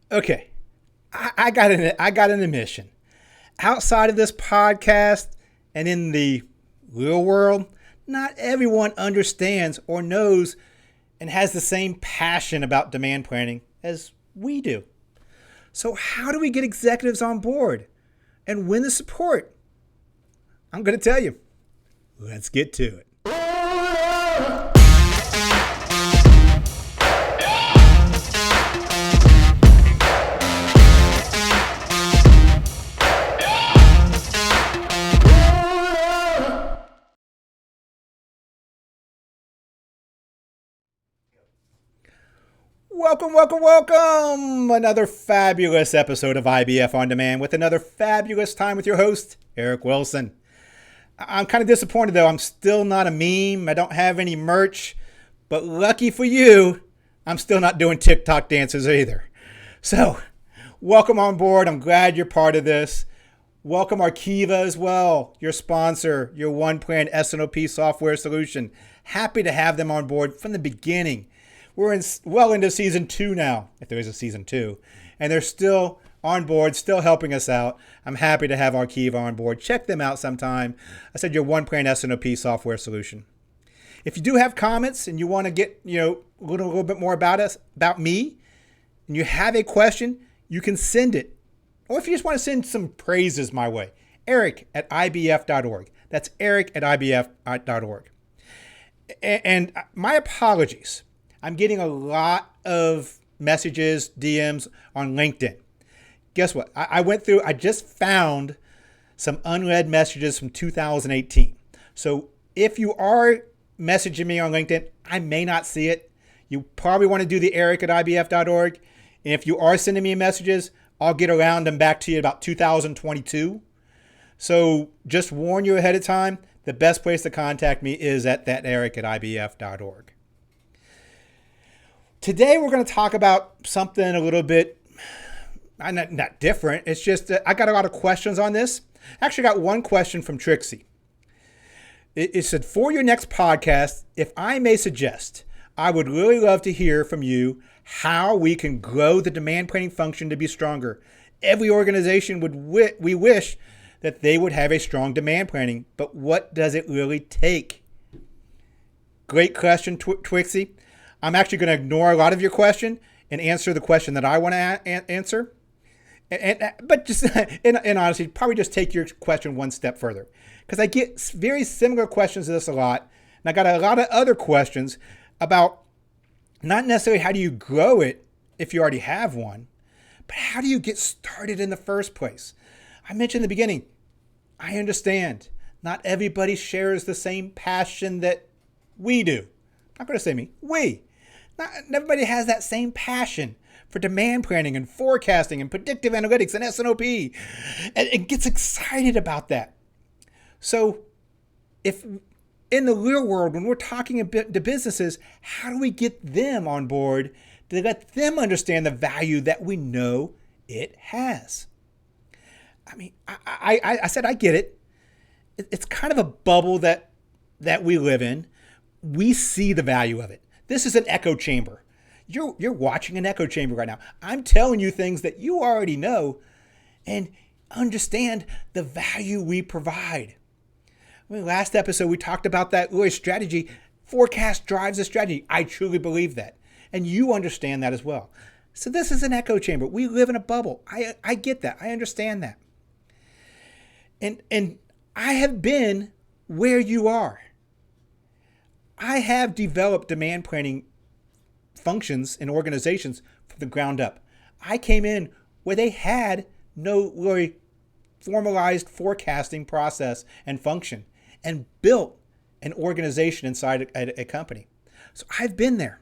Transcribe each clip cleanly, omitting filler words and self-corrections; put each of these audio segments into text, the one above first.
Okay, I got an admission. Outside of this podcast and in the real world, not everyone understands or knows and has the same passion about demand planning as we do. So how do we get executives on board and win the support? I'm going to tell you. Let's get to it. Welcome. Another fabulous episode of IBF On Demand with another fabulous time with your host, Eric Wilson. I'm kind of disappointed though. I'm still not a meme. I don't have any merch, but lucky for you, I'm still not doing TikTok dances either. So welcome on board. I'm glad you're part of this. Welcome Arkiva as well, your sponsor, your one-plan S&OP software solution. Happy to have them on board from the beginning. We're well into season 2 now, if there is a season 2. And they're still on board, still helping us out. I'm happy to have Arkiva on board. Check them out sometime. I said your one-plan S&OP software solution. If you do have comments and you want to get a little bit more about me, and you have a question, you can send it. Or if you just want to send some praises my way, eric@ibf.org. That's eric@ibf.org. And my apologies. I'm getting a lot of messages, DMs on LinkedIn. Guess what? I just found some unread messages from 2018. So if you are messaging me on LinkedIn, I may not see it. You probably want to do the eric@ibf.org. And if you are sending me messages, I'll get around them back to you about 2022. So just warn you ahead of time, the best place to contact me is at that eric@ibf.org. Today, we're going to talk about something a little bit not different. It's just I got a lot of questions on this. Actually, got one question from Trixie. It said, for your next podcast, if I may suggest, I would really love to hear from you how we can grow the demand planning function to be stronger. Every organization we wish that they would have a strong demand planning, but what does it really take? Great question, Trixie. I'm actually going to ignore a lot of your question and answer the question that I want to answer. But just in honesty, probably just take your question one step further. Because I get very similar questions to this a lot. And I got a lot of other questions about not necessarily how do you grow it if you already have one, but how do you get started in the first place? I mentioned in the beginning, I understand not everybody shares the same passion that we do. I'm not going to say me, we. Not everybody has that same passion for demand planning and forecasting and predictive analytics and S&OP and gets excited about that. So if in the real world, when we're talking to businesses, how do we get them on board to let them understand the value that we know it has? I mean, I said I get it. It's kind of a bubble that we live in. We see the value of it. This is an echo chamber. You're watching an echo chamber right now. I'm telling you things that you already know and understand the value we provide. Last episode, we talked about that strategy. Forecast drives the strategy. I truly believe that. And you understand that as well. So this is an echo chamber. We live in a bubble. I get that. I understand that. And I have been where you are. I have developed demand planning functions in organizations from the ground up. I came in where they had no really formalized forecasting process and function and built an organization inside a company. So I've been there.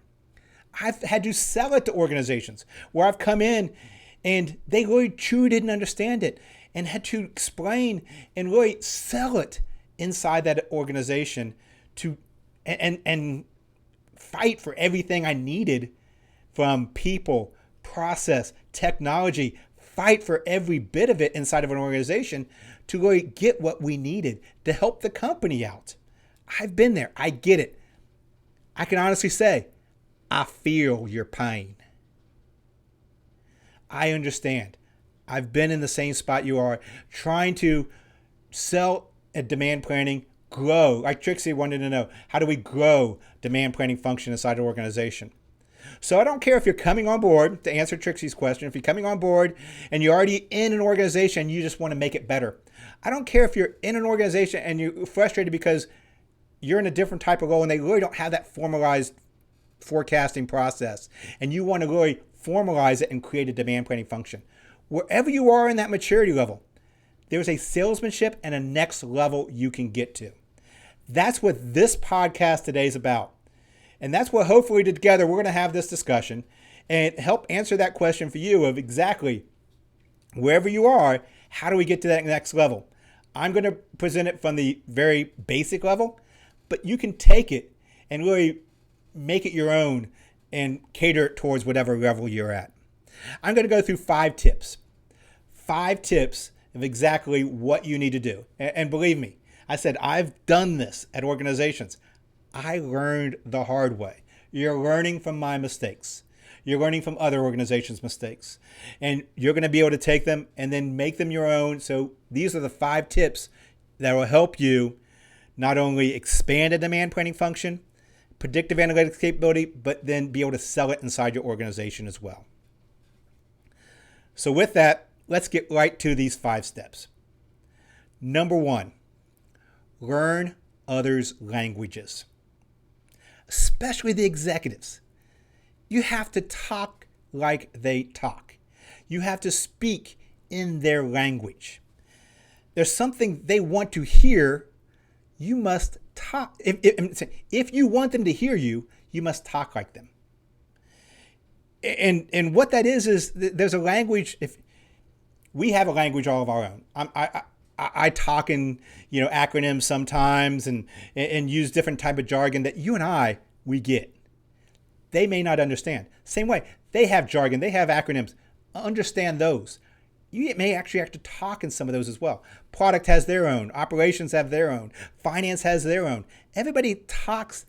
I've had to sell it to organizations where I've come in and they really truly didn't understand it and had to explain and really sell it inside that organization to and fight for everything I needed from people, process, technology, fight for every bit of it inside of an organization to really get what we needed to help the company out. I've been there. I get it. I can honestly say, I feel your pain. I understand. I've been in the same spot you are, trying to sell at demand planning, grow. Like Trixie wanted to know, how do we grow demand planning function inside the organization? So I don't care if you're coming on board, to answer Trixie's question, if you're coming on board and you're already in an organization, you just want to make it better. I don't care if you're in an organization and you're frustrated because you're in a different type of role and they really don't have that formalized forecasting process, and you want to really formalize it and create a demand planning function. Wherever you are in that maturity level, there's a salesmanship and a next level you can get to. That's what this podcast today is about. And that's what hopefully together we're going to have this discussion and help answer that question for you of exactly wherever you are, how do we get to that next level? I'm going to present it from the very basic level, but you can take it and really make it your own and cater it towards whatever level you're at. I'm going to go through 5 tips. 5 tips of exactly what you need to do. And believe me, I said I've done this at organizations. I learned the hard way. You're learning from my mistakes. You're learning from other organizations' mistakes. And you're going to be able to take them and then make them your own. So these are the 5 tips that will help you not only expand a demand planning function, predictive analytics capability, but then be able to sell it inside your organization as well. So with that, let's get right to these 5 steps. Number 1, learn others' languages, especially the executives. You have to talk like they talk. You have to speak in their language. There's something they want to hear. You must talk. If you want them to hear you, you must talk like them. And what that is there's a language. If we have a language all of our own, I talk in acronyms sometimes and use different type of jargon that you and we get. They may not understand. Same way, they have jargon, they have acronyms. Understand those. You may actually have to talk in some of those as well. Product has their own. Operations have their own. Finance has their own. Everybody talks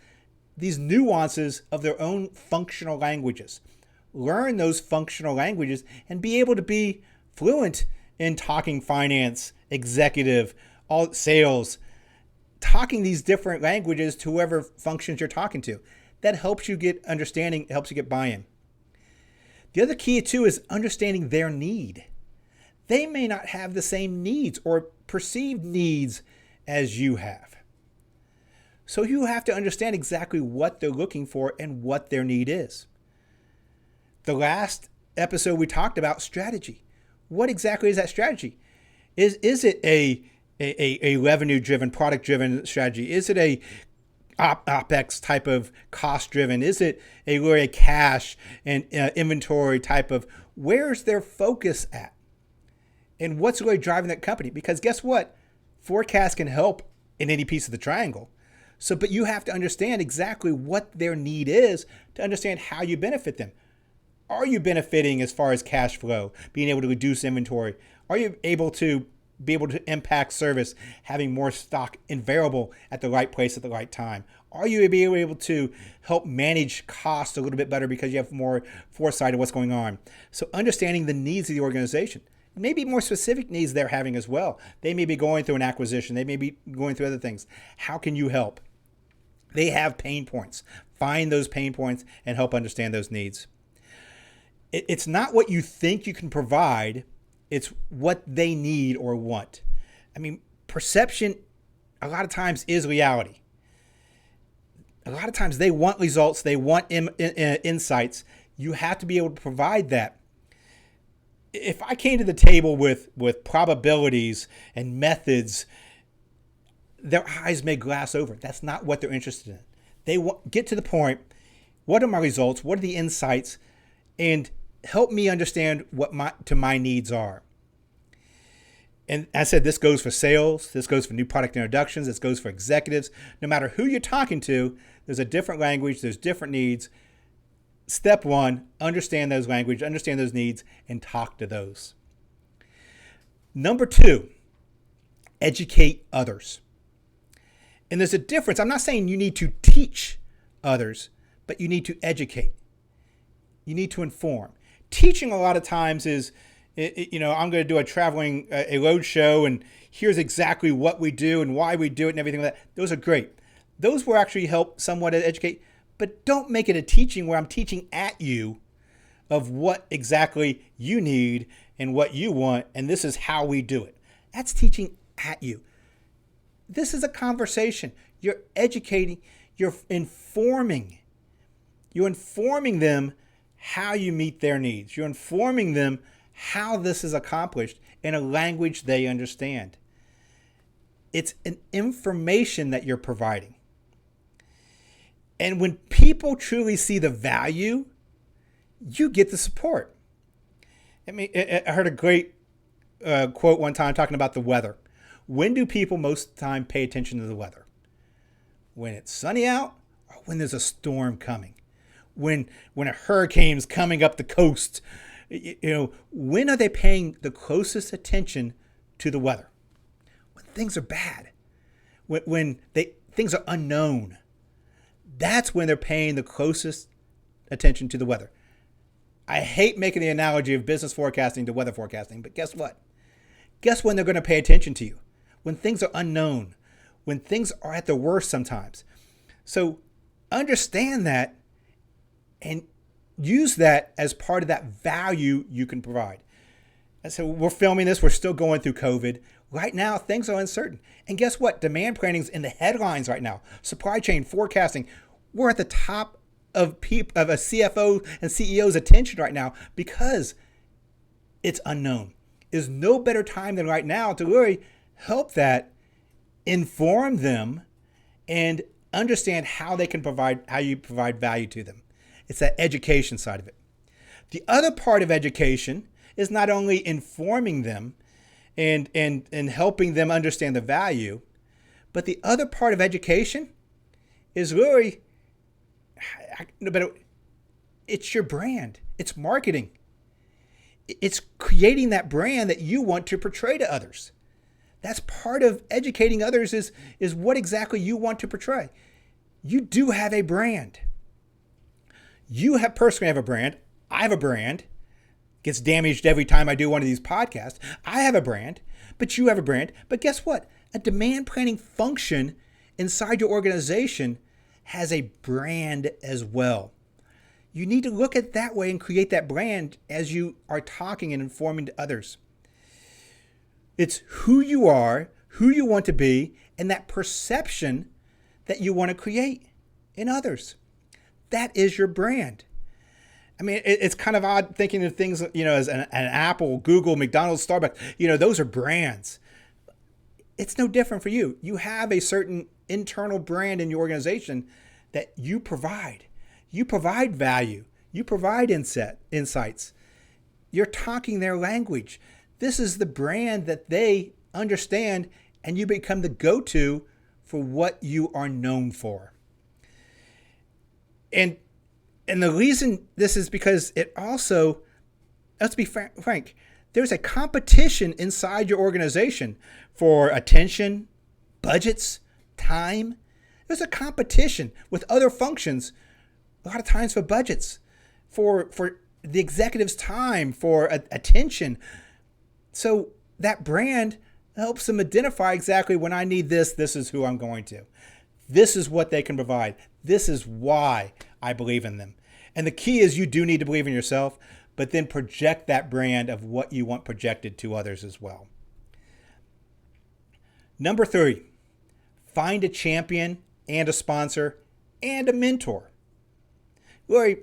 these nuances of their own functional languages. Learn those functional languages and be able to be fluent in talking finance, executive, all sales, talking these different languages to whoever functions you're talking to. That helps you get understanding, helps you get buy-in. The other key too is understanding their need. They may not have the same needs or perceived needs as you have. So you have to understand exactly what they're looking for and what their need is. The last episode we talked about strategy. What exactly is that strategy? Is it a revenue-driven, product-driven strategy? Is it a OpEx type of cost-driven? Is it a cash and inventory type of, where's their focus at? And what's really driving that company? Because guess what? Forecast can help in any piece of the triangle. But you have to understand exactly what their need is to understand how you benefit them. Are you benefiting as far as cash flow, being able to reduce inventory? Are you able to impact service, having more stock available at the right place at the right time? Are you able to help manage costs a little bit better because you have more foresight of what's going on? So understanding the needs of the organization. Maybe more specific needs they're having as well. They may be going through an acquisition. They may be going through other things. How can you help? They have pain points. Find those pain points and help understand those needs. It's not what you think you can provide. It's what they need or want. Perception a lot of times is reality. A lot of times they want results. They want insights. You have to be able to provide that. If I came to the table with probabilities and methods, their eyes may glass over. That's not what they're interested in. They get to the point, what are my results? What are the insights? And help me understand what my needs are. And I said, this goes for sales. This goes for new product introductions. This goes for executives. No matter who you're talking to, there's a different language. There's different needs. Step 1, understand those languages, understand those needs, and talk to those. Number 2, educate others. And there's a difference. I'm not saying you need to teach others, but you need to educate. You need to inform. Teaching a lot of times is, I'm going to do a load show, and here's exactly what we do and why we do it and everything like that. Those are great. Those will actually help somewhat educate, but don't make it a teaching where I'm teaching at you of what exactly you need and what you want, and this is how we do it. That's teaching at you. This is a conversation. You're educating, you're informing them how you meet their needs. You're informing them how this is accomplished in a language they understand. It's an information that you're providing. And when people truly see the value, you get the support. I heard a great quote one time talking about the weather. When do people most of the time pay attention to the weather? When it's sunny out, or when there's a storm coming? When a hurricane's coming up the coast? When are they paying the closest attention to the weather? When things are bad. When things are unknown. That's when they're paying the closest attention to the weather. I hate making the analogy of business forecasting to weather forecasting, but guess what? Guess when they're going to pay attention to you? When things are unknown, when things are at their worst sometimes. So understand that and use that as part of that value you can provide. And so we're filming this. We're still going through COVID. Right now, things are uncertain. And guess what? Demand planning is in the headlines right now. Supply chain forecasting. We're at the top of a CFO and CEO's attention right now because it's unknown. There's no better time than right now to really help that, inform them, and understand how you provide value to them. It's that education side of it. The other part of education is not only informing them and helping them understand the value, but the other part of education is really, it's your brand. It's marketing. It's creating that brand that you want to portray to others. That's part of educating others is what exactly you want to portray. You do have a brand. You personally have a brand. I have a brand. Gets damaged every time I do one of these podcasts. I have a brand, but you have a brand. But guess what? A demand planning function inside your organization has a brand as well. You need to look at it that way and create that brand as you are talking and informing to others. It's who you are, who you want to be, and that perception that you want to create in others. That is your brand. I mean, it's kind of odd thinking of things, as an Apple, Google, McDonald's, Starbucks, those are brands. It's no different for you. You have a certain internal brand in your organization that you provide. You provide value. You provide insights. You're talking their language. This is the brand that they understand, and you become the go-to for what you are known for. And the reason this is because it also, let's be frank, there's a competition inside your organization for attention, budgets, time. There's a competition with other functions, a lot of times for budgets, for the executive's time, for attention. So that brand helps them identify exactly when I need this is who I'm going to. This is what they can provide. This is why I believe in them. And the key is you do need to believe in yourself, but then project that brand of what you want projected to others as well. Number 3, find a champion and a sponsor and a mentor. Really,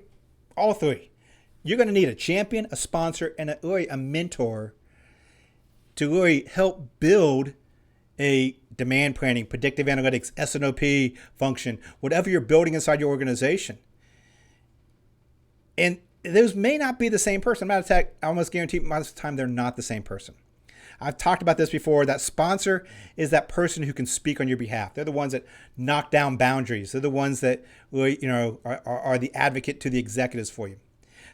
all 3. You're going to need a champion, a sponsor, and a mentor to really help build a demand planning, predictive analytics, S&OP function, whatever you're building inside your organization. And those may not be the same person. Matter of fact, I almost guarantee most of the time they're not the same person. I've talked about this before. That sponsor is that person who can speak on your behalf. They're the ones that knock down boundaries. They're the ones that are the advocate to the executives for you.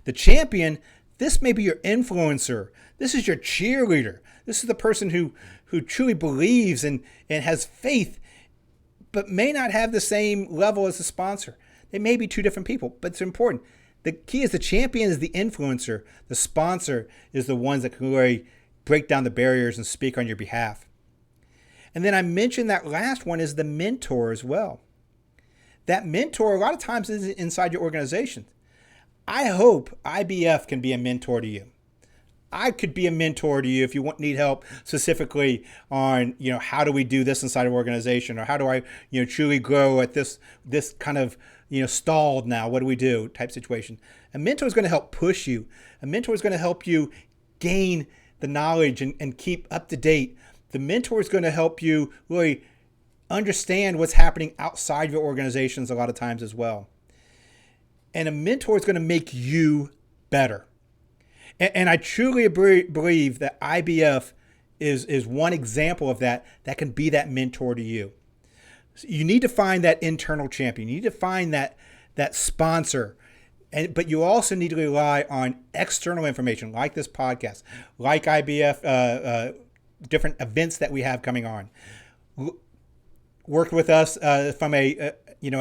The champion, this may be your influencer. This is your cheerleader. This is the person who truly believes and has faith, but may not have the same level as the sponsor. They may be 2 different people, but it's important. The key is the champion is the influencer. The sponsor is the ones that can really break down the barriers and speak on your behalf. And then I mentioned that last one is the mentor as well. That mentor a lot of times is inside your organization. I hope IBF can be a mentor to you. I could be a mentor to you if you need help specifically on, how do we do this inside of an organization, or how do I, truly grow at this kind of, stalled now, what do we do type situation. A mentor is going to help push you. A mentor is going to help you gain the knowledge and keep up to date. The mentor is going to help you really understand what's happening outside your organizations a lot of times as well. And a mentor is going to make you better. And I truly believe that IBF is one example of that can be that mentor to you. So you need to find that internal champion. You need to find that sponsor. But you also need to rely on external information like this podcast, like IBF, different events that we have coming on. Work with us from a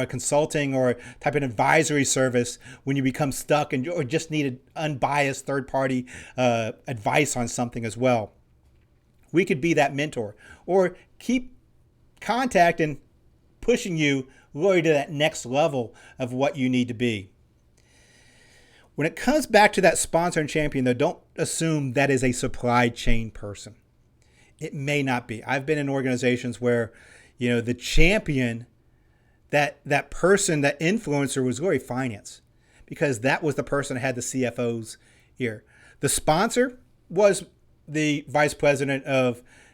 consulting or type of advisory service when you become stuck or just need an unbiased third-party advice on something as well. We could be that mentor or keep contact and pushing you really to that next level of what you need to be. When it comes back to that sponsor and champion, though, don't assume that is a supply chain person. It may not be. I've been in organizations where, the champion, that person, that influencer was really finance, because that was the person that had the CFO's ear. The sponsor was the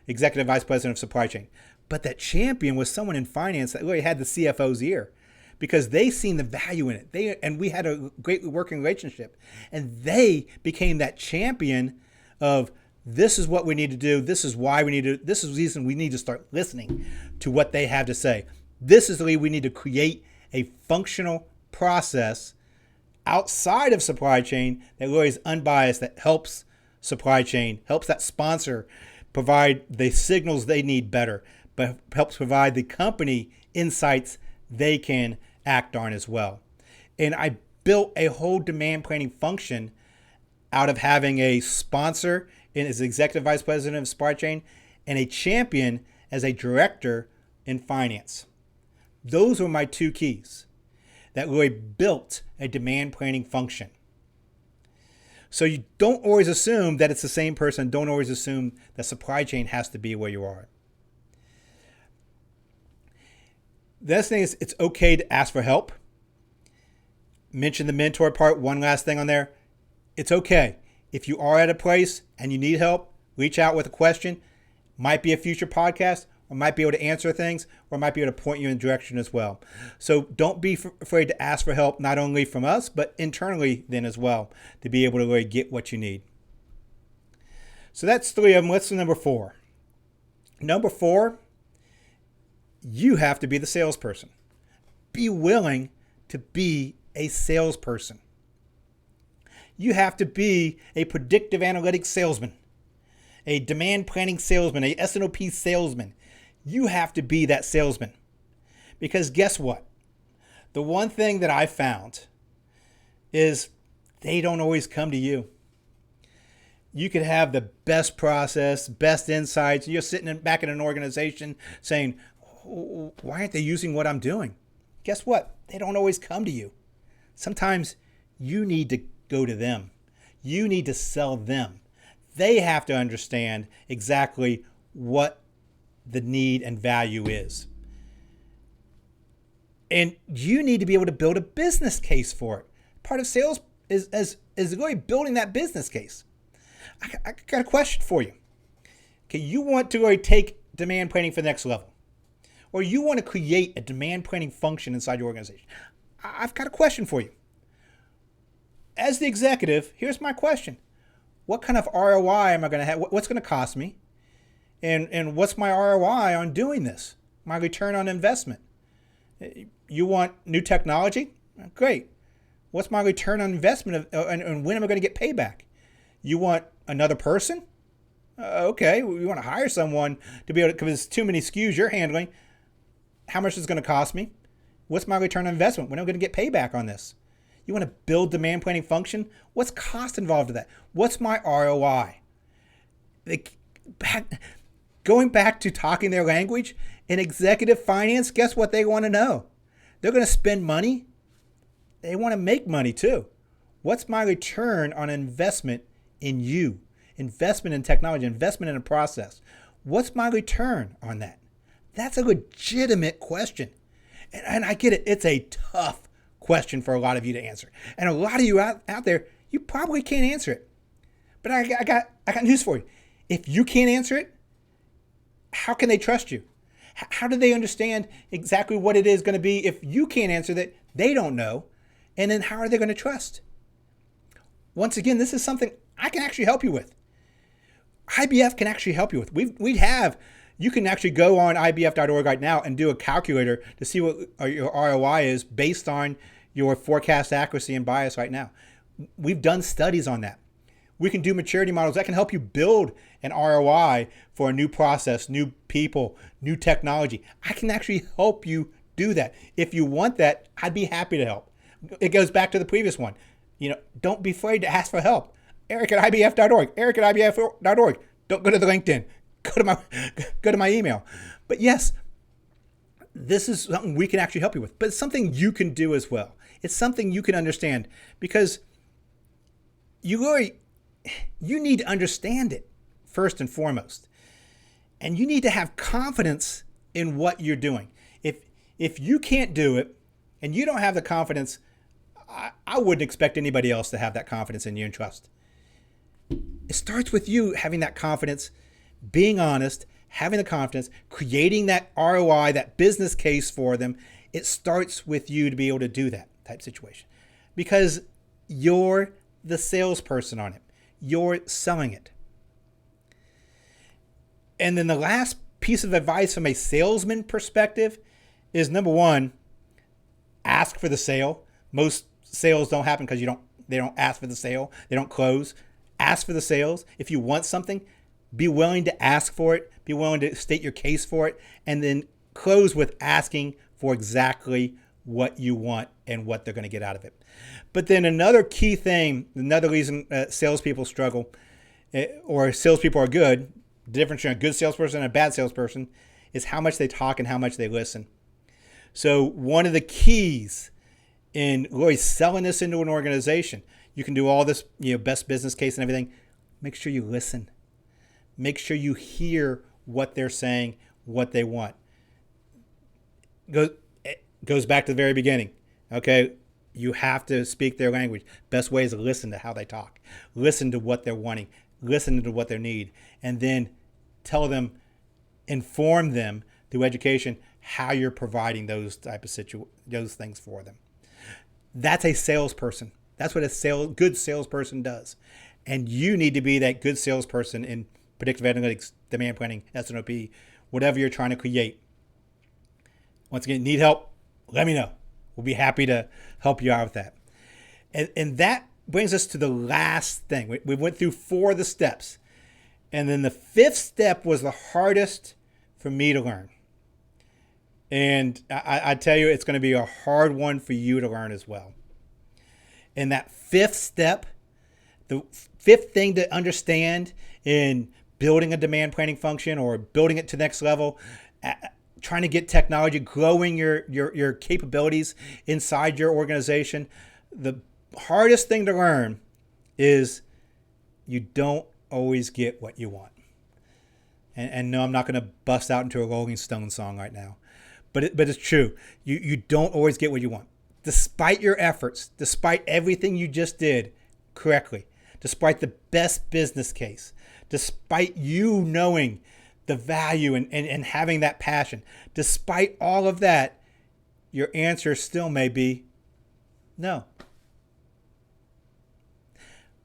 executive vice president of supply chain. But that champion was someone in finance that really had the CFO's ear, because they seen the value in it. And we had a great working relationship, and they became that champion of, this is what we need to do. This is why we need to. This is the reason we need to start listening to what they have to say. This is the way we need to create a functional process outside of supply chain that really is unbiased, that helps supply chain, helps that sponsor provide the signals they need better, but helps provide the company insights they can act on as well. And I built a whole demand planning function out of having a sponsor as executive vice president of supply chain and a champion as a director in finance. Those were my two keys that really built a demand planning function. So you don't always assume that it's the same person. Don't always assume that supply chain has to be where you are. The next thing is, it's okay to ask for help. Mention the mentor part. One last thing on there. It's okay. If you are at a place and you need help, reach out with a question. Might be a future podcast, or might be able to answer things, or might be able to point you in a direction as well. So don't be afraid to ask for help, not only from us, but internally then as well, to be able to really get what you need. So that's 3 of them. What's the number 4? Number 4, you have to be the salesperson. Be willing to be a salesperson. You have to be a predictive analytics salesman, a demand planning salesman, a S&OP salesman. You have to be that salesman. Because guess what? The one thing that I found is they don't always come to you. You could have the best process, best insights. You're sitting back in an organization saying, why aren't they using what I'm doing? Guess what? They don't always come to you. Sometimes you need to go to them. You need to sell them. They have to understand exactly what the need and value is. And you need to be able to build a business case for it. Part of sales is really building that business case. I got a question for you. Okay, you want to really take demand planning for the next level, or you want to create a demand planning function inside your organization. I've got a question for you. As the executive, here's my question. What kind of ROI am I going to have? What's going to cost me? And what's my ROI on doing this? My return on investment. You want new technology? Great. What's my return on investment and when am I going to get payback? You want another person? Okay, we want to hire someone to be able to, because there's too many SKUs you're handling. How much is it going to cost me? What's my return on investment? When am I going to get payback on this? You want to build demand planning function? What's cost involved in that? What's my ROI? Going back to talking their language, in executive finance, guess what they want to know? They're going to spend money. They want to make money too. What's my return on investment in you? Investment in technology, investment in a process. What's my return on that? That's a legitimate question. And I get it. It's a tough question for a lot of you to answer. And a lot of you out there, you probably can't answer it. But I got news for you. If you can't answer it, how can they trust you? How do they understand exactly what it is going to be if you can't answer that they don't know? And then how are they going to trust? Once again, this is something I can actually help you with. IBF can actually help you with. You can actually go on IBF.org right now and do a calculator to see what your ROI is based on your forecast accuracy and bias right now. We've done studies on that. We can do maturity models that can help you build an ROI for a new process, new people, new technology. I can actually help you do that. If you want that, I'd be happy to help. It goes back to the previous one. Don't be afraid to ask for help. Eric at IBF.org. Eric at IBF.org. Don't go to the LinkedIn. Go to my email. But yes, this is something we can actually help you with. But it's something you can do as well. It's something you can understand because you need to understand it first and foremost. And you need to have confidence in what you're doing. If you can't do it and you don't have the confidence, I wouldn't expect anybody else to have that confidence in you and trust. It starts with you having that confidence, being honest, having the confidence, creating that ROI, that business case for them. It starts with you to be able to do that type situation because you're the salesperson on it. You're selling it. And then the last piece of advice from a salesman perspective is number one, ask for the sale. Most sales don't happen because they don't ask for the sale. They don't close. Ask for the sales. If you want something, be willing to ask for it. Be willing to state your case for it. And then close with asking for exactly what you want and what they're going to get out of it. But then another key thing, another reason salespeople struggle or salespeople are good, the difference between a good salesperson and a bad salesperson is how much they talk and how much they listen. So one of the keys in really selling this into an organization, you can do all this, best business case and everything. Make sure you listen. Make sure you hear what they're saying, what they want. It goes back to the very beginning. Okay, you have to speak their language. Best way is to listen to how they talk. Listen to what they're wanting. Listen to what they need, and then tell them, inform them through education how you're providing those those things for them. That's a salesperson. That's what a good salesperson does. And you need to be that good salesperson in predictive analytics, demand planning, S&OP, whatever you're trying to create. Once again, need help? Let me know. We'll be happy to help you out with that. And that brings us to the last thing. We went through 4 of the steps. And then the 5th step was the hardest for me to learn. And I tell you, it's going to be a hard one for you to learn as well. And that 5th step, the 5th thing to understand in building a demand planning function or building it to the next level, trying to get technology, growing your capabilities inside your organization, the hardest thing to learn is you don't always get what you want. And no, I'm not going to bust out into a Rolling Stones song right now. But it's true. You don't always get what you want. Despite your efforts, despite everything you just did correctly, despite the best business case, despite you knowing the value and having that passion, despite all of that, your answer still may be no.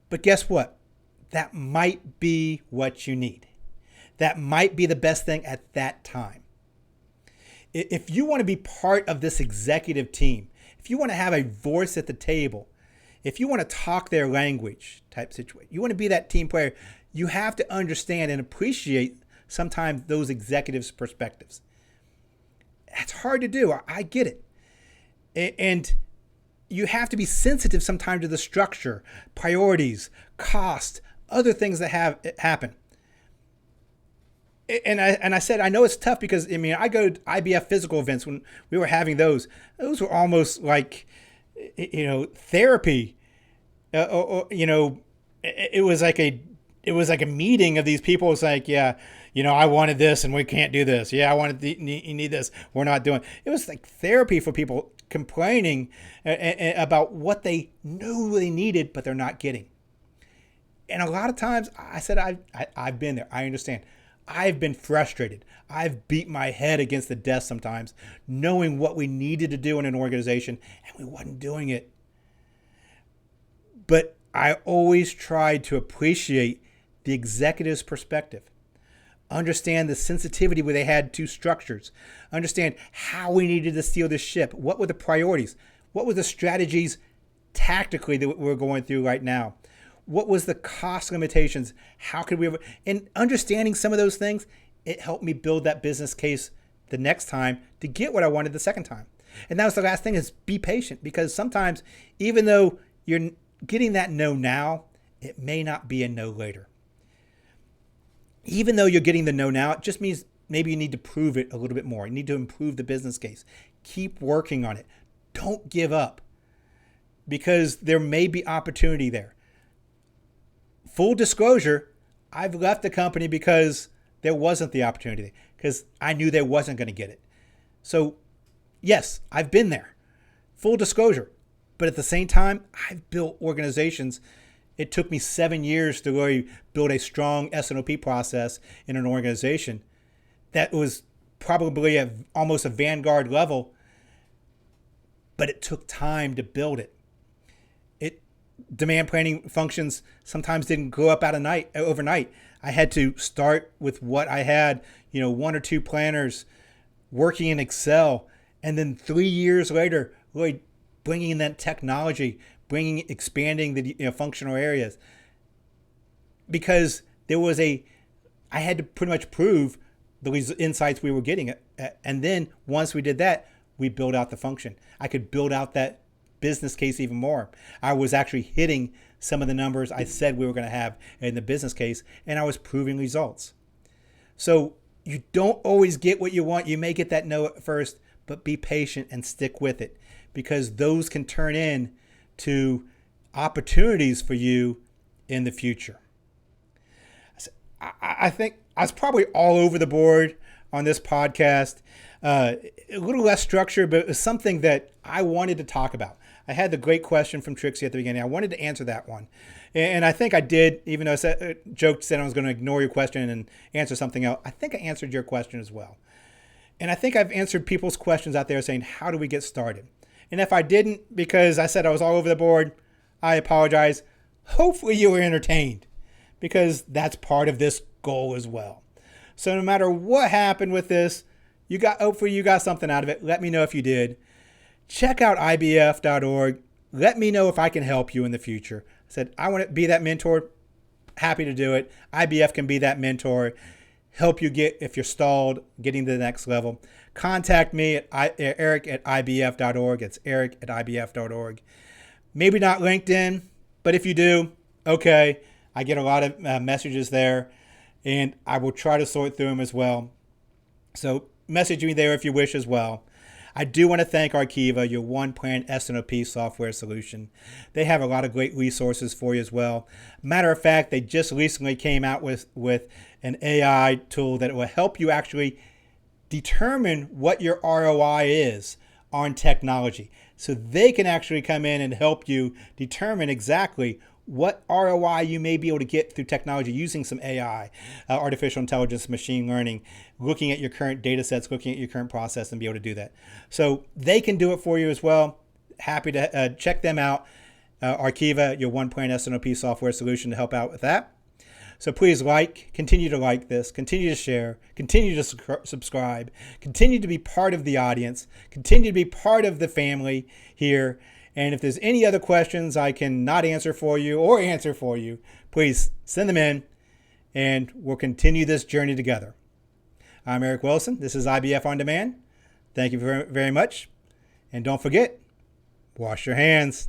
But guess what? That might be what you need. That might be the best thing at that time. If you want to be part of this executive team, if you want to have a voice at the table, if you want to talk their language type situation, you want to be that team player, you have to understand and appreciate sometimes those executives' perspectives. That's hard to do. I get it. And you have to be sensitive sometimes to the structure, priorities, cost, other things that have happen. And I said, I know it's tough because, I go to IBF physical events when we were having those. Those were almost like, therapy. It was like a meeting of these people. It's like, yeah, I wanted this and we can't do this. Yeah, you need this. We're not doing. It was like therapy for people complaining about what they knew they needed, but they're not getting. And a lot of times I said, I've been there. I understand. I've been frustrated. I've beat my head against the desk sometimes, knowing what we needed to do in an organization, and we wasn't doing it. But I always tried to appreciate the executive's perspective, understand the sensitivity where they had to structures, understand how we needed to steer the ship, what were the priorities, what were the strategies tactically that we're going through right now. What was the cost limitations? How could we and understanding some of those things, it helped me build that business case the next time to get what I wanted the second time. And that was the last thing, is be patient, because sometimes even though you're getting that no now, it may not be a no later. Even though you're getting the no now, it just means maybe you need to prove it a little bit more. You need to improve the business case. Keep working on it. Don't give up, because there may be opportunity there. Full disclosure, I've left the company because there wasn't the opportunity, because I knew they wasn't going to get it. So yes, I've been there. Full disclosure. But at the same time, I've built organizations. It took me 7 years to really build a strong S&OP process in an organization that was probably almost a vanguard level, but it took time to build it. Demand planning functions sometimes didn't go up overnight. I had to start with what I had, 1 or 2 planners working in Excel, and then 3 years later, really bringing in that technology, expanding the functional areas, because I had to pretty much prove these insights we were getting, and then once we did that, we built out the function. I could build out that business case even more. I was actually hitting some of the numbers I said we were going to have in the business case, and I was proving results. So you don't always get what you want. You may get that no at first, but be patient and stick with it, because those can turn in to opportunities for you in the future. I think I was probably all over the board on this podcast. A little less structure, but it was something that I wanted to talk about. I had the great question from Trixie at the beginning. I wanted to answer that one. And I think I did, even though I joked, said I was going to ignore your question and answer something else. I think I answered your question as well. And I think I've answered people's questions out there saying, how do we get started? And if I didn't, because I said I was all over the board, I apologize. Hopefully you were entertained, because that's part of this goal as well. So no matter what happened with this, hopefully you got something out of it. Let me know if you did. Check out ibf.org. Let me know if I can help you in the future. I said, I want to be that mentor. Happy to do it. IBF can be that mentor. Help you if you're stalled, getting to the next level. Contact me at eric@ibf.org. It's eric@ibf.org. Maybe not LinkedIn, but if you do, okay. I get a lot of messages there, and I will try to sort through them as well. So message me there if you wish as well. I do want to thank Arkiva, your one-plan S&OP software solution. They have a lot of great resources for you as well. Matter of fact, they just recently came out with an AI tool that will help you actually determine what your ROI is on technology. So they can actually come in and help you determine exactly what ROI you may be able to get through technology using some AI, artificial intelligence, machine learning, looking at your current data sets, looking at your current process, and be able to do that. So they can do it for you as well. Happy to check them out. Arkiva, your one-plan S&OP software solution, to help out with that. So please continue to like this, continue to share, continue to subscribe, continue to be part of the audience, continue to be part of the family here. And if there's any other questions I can not answer for you or answer for you, please send them in, and we'll continue this journey together. I'm Eric Wilson. This is IBF On Demand. Thank you very, very much. And don't forget, Wash your hands.